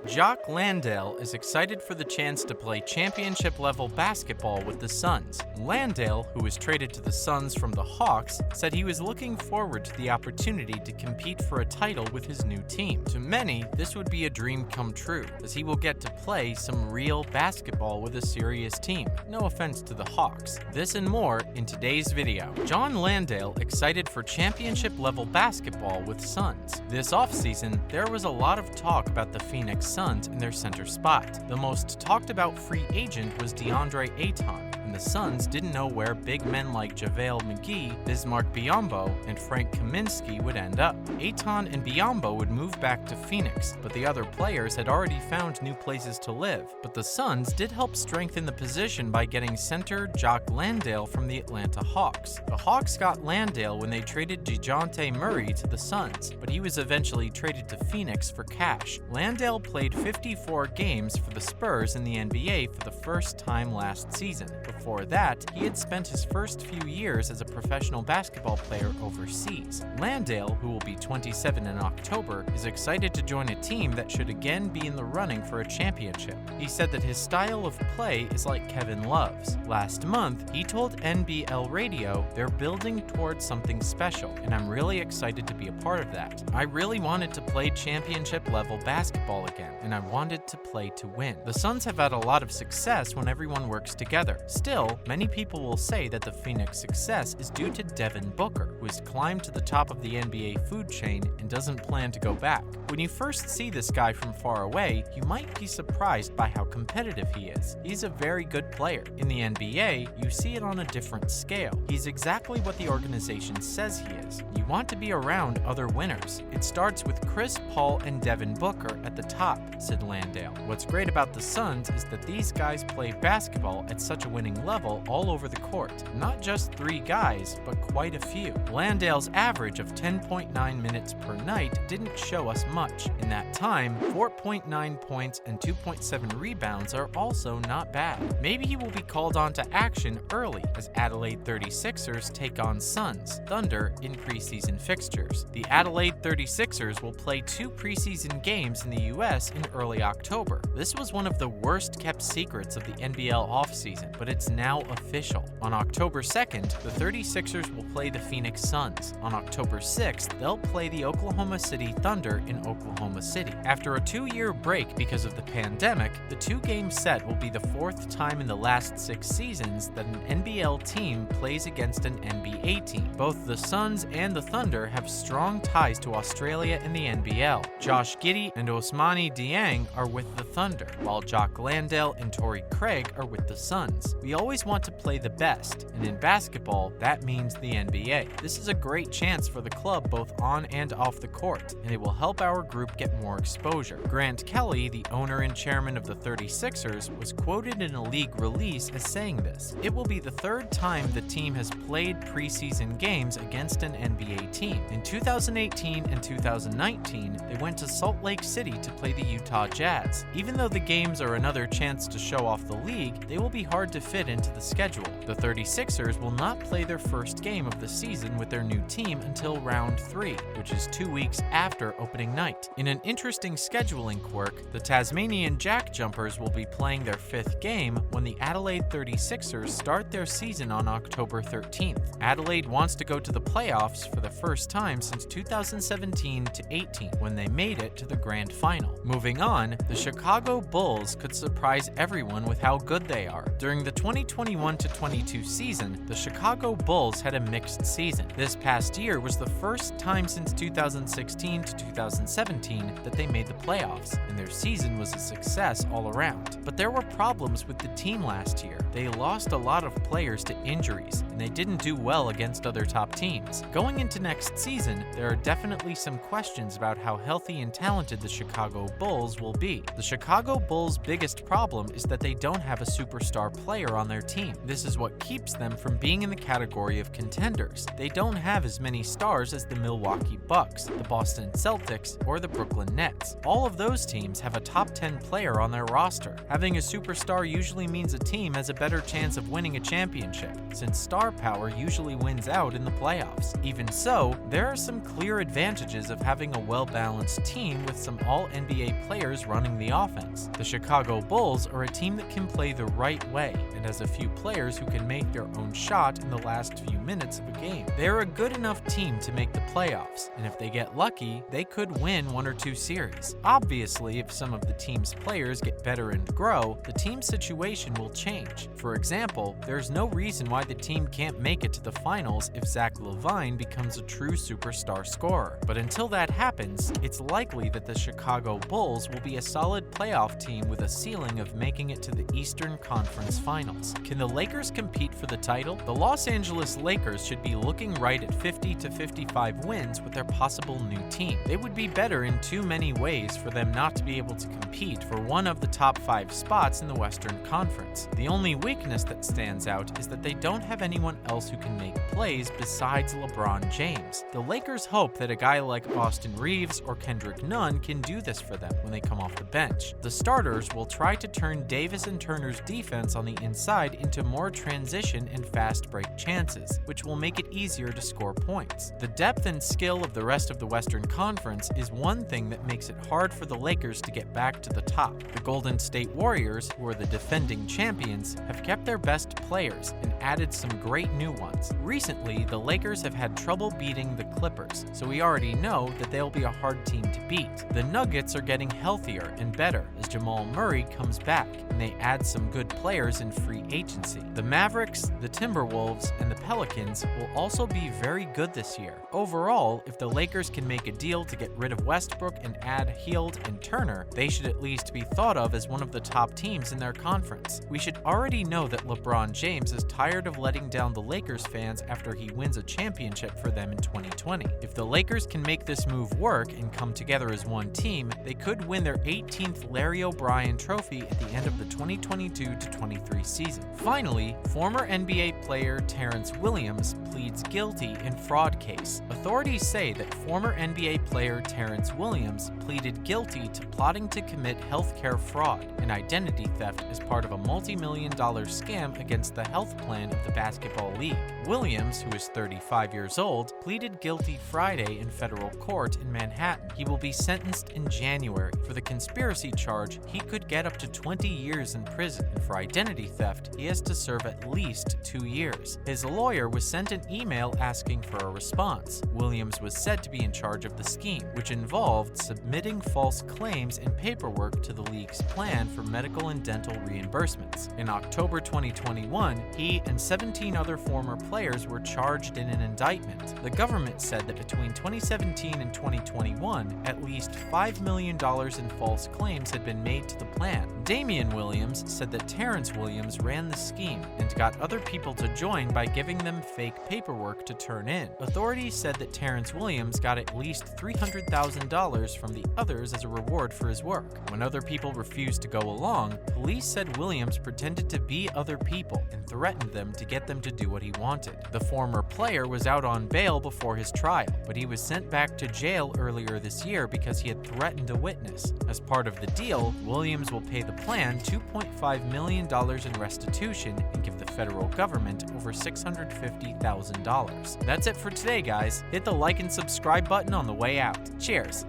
Jock Landale is excited for the chance to play championship-level basketball with the Suns. Landale, who was traded to the Suns from the Hawks, said he was looking forward to the opportunity to compete for a title with his new team. To many, this would be a dream come true, as he will get to play some real basketball with a serious team. No offense to the Hawks. This and more in today's video. Jock Landale excited for championship-level basketball with Suns. This offseason, there was a lot of talk about the Phoenix Suns in their center spot. The most talked about free agent was Deandre Ayton, and the Suns didn't know where big men like JaVale McGee, Bismack Biyombo, and Frank Kaminsky would end up. Ayton and Biyombo would move back to Phoenix, but the other players had already found new places to live. But the Suns did help strengthen the position by getting center Jock Landale from the Atlanta Hawks. The Hawks got Landale when they traded DeJounte Murray to the Suns, but he was eventually traded to Phoenix for cash. Landale played 54 games for the Spurs in the NBA for the first time last season. Before that, he had spent his first few years as a professional basketball player overseas. Landale, who will be 27 in October, is excited to join a team that should again be in the running for a championship. He said that his style of play is like Kevin Love's. Last month, he told NBL Radio they're building towards something special, and I'm really excited to be a part of that. I really wanted to play championship-level basketball again, and I wanted to play to win. The Suns have had a lot of success when everyone works together. Still, many people will say that the Phoenix success is due to Devin Booker, who has climbed to the top of the NBA food chain and doesn't plan to go back. When you first see this guy from far away, you might be surprised by how competitive he is. He's a very good player. In the NBA, you see it on a different scale. He's exactly what the organization says he is. You want to be around other winners. It starts with Chris Paul and Devin Booker at the top, said Landale. What's great about the Suns is that these guys play basketball at such a winning level all over the court. Not just 3 guys, but quite a few. Landale's average of 10.9 minutes per night didn't show us much. In that time, 4.9 points and 2.7 rebounds are also not bad. Maybe he will be called on to action early as Adelaide 36ers take on Suns Thunder in preseason fixtures. The Adelaide 36ers will play 2 preseason games in the US in early October. This was one of the worst kept secrets of the NBL offseason, but it's now official. On October 2nd, the 36ers will play the Phoenix Suns. On October 6th, they'll play the Oklahoma City Thunder in Oklahoma City. After a 2-year break because of the pandemic, the 2-game set will be the 4th time in the last 6 seasons that an NBL team plays against an NBA team. Both the Suns and the Thunder have strong ties to Australia and the NBL. Josh Giddey and Ousmane Dieng are with the Thunder, while Jock Landale and Torrey Craig are with the Suns. We always want to play the best, and in basketball, that means the NBA. This is a great chance for the club both on and off the court, and it will help our group get more exposure. Grant Kelly, the owner and chairman of the 36ers, was quoted in a league release as saying this. It will be the 3rd time the team has played preseason games against an NBA team. In 2018 and 2019, they went to Salt Lake City to play the Utah Jazz. Even though the games are another chance to show off the league, they will be hard to fit into the schedule. The 36ers will not play their first game of the season with their new team until round 3, which is 2 weeks after opening night. In an interesting scheduling quirk, the Tasmanian Jack Jumpers will be playing their 5th game when the Adelaide 36ers start their season on October 13th. Adelaide wants to go to the playoffs for the first time since 2017-18, when they made it to the grand final. Moving on, the Chicago Bulls could surprise everyone with how good they are. During the 2021-22 season, the Chicago Bulls had a mixed season. This past year was the first time since 2016-2017 that they made the playoffs, and their season was a success all around. But there were problems with the team last year. They lost a lot of players to injuries, and they didn't do well against other top teams. Going into next season, there are definitely some questions about how healthy and talented the Chicago Bulls will be. The Chicago Bulls' biggest problem is that they don't have a superstar player on their team. This is what keeps them from being in the category of contenders. They don't have as many stars as the Milwaukee Bucks, the Boston Celtics, or the Brooklyn Nets. All of those teams teams have a top 10 player on their roster. Having a superstar usually means a team has a better chance of winning a championship, since star power usually wins out in the playoffs. Even so, there are some clear advantages of having a well-balanced team with some all-NBA players running the offense. The Chicago Bulls are a team that can play the right way and has a few players who can make their own shot in the last few minutes of a game. They're a good enough team to make the playoffs, and if they get lucky, they could win one or two series. Obviously, if some of the team's players get better and grow, the team's situation will change. For example, there's no reason why the team can't make it to the finals if Zach LaVine becomes a true superstar scorer. But until that happens, it's likely that the Chicago Bulls will be a solid playoff team with a ceiling of making it to the Eastern Conference Finals. Can the Lakers compete for the title? The Los Angeles Lakers should be looking right at 50 to 55 wins with their possible new team. They would be better in too many ways for them not to be able to compete for one of the top 5 spots in the Western Conference. The only weakness that stands out is that they don't have anyone else who can make plays besides LeBron James. The Lakers hope that a guy like Austin Reeves or Kendrick Nunn can do this for them when they come off the bench. The starters will try to turn Davis and Turner's defense on the inside into more transition and fast break chances, which will make it easier to score points. The depth and skill of the rest of the Western Conference is one thing that makes it hard for the Lakers to get back to the top. The Golden State Warriors, who are the defending champions, have kept their best players and added some great new ones. Recently, the Lakers have had trouble beating the Clippers, so we already know that they'll be a hard team to beat. The Nuggets are getting healthier and better as Jamal Murray comes back, and they add some good players in free agency. The Mavericks, the Timberwolves, and the Pelicans will also be very good this year. Overall, if the Lakers can make a deal to get rid of Westbrook and add Hield and Turner, they should at least be thought of as one of the top teams in their conference. We should already know that LeBron James is tired of letting down the Lakers fans after he wins a championship for them in 2020. If the Lakers can make this move work and come together as one team, they could win their 18th Larry O'Brien trophy at the end of the 2022-23 season. Finally, former NBA player Terrence Williams pleads guilty in fraud case. Authorities say that former NBA player Terrence Williams pleaded guilty to plotting to commit healthcare fraud and identity theft as part of a multi-million-dollar scam against the health plan of the basketball league. Williams, who is 35 years old, pleaded guilty Friday in federal court in Manhattan. He will be sentenced in January. For the conspiracy charge, he could get up to 20 years in prison, and for identity theft, he has to serve at least 2 years. His lawyer was sent an email asking for a response. Williams was said to be in charge of the scheme, which involved submitting false claims and paperwork to the league's plan for medical and dental reimbursements. In October 2021, he and 17 other former players were charged in an indictment. The government said that between 2017 and 2021, at least $5 million in false claims had been made to the plan. Damian Williams said that Terrence Williams ran the scheme and got other people to join by giving them fake paperwork to turn in. Authorities said that Terrence Williams got at least $300,000 from the others as a reward for his work. When other people refused to go along, police said Williams pretended to be other people and threatened them to get them to do what he wanted. The former player was out on bail before his trial, but he was sent back to jail earlier this year because he had threatened a witness. As part of the deal, Williams will pay the plan $2.5 million in restitution and give the federal government over $650,000. That's it for today, guys. Hit the like and subscribe button on the way out. Cheers!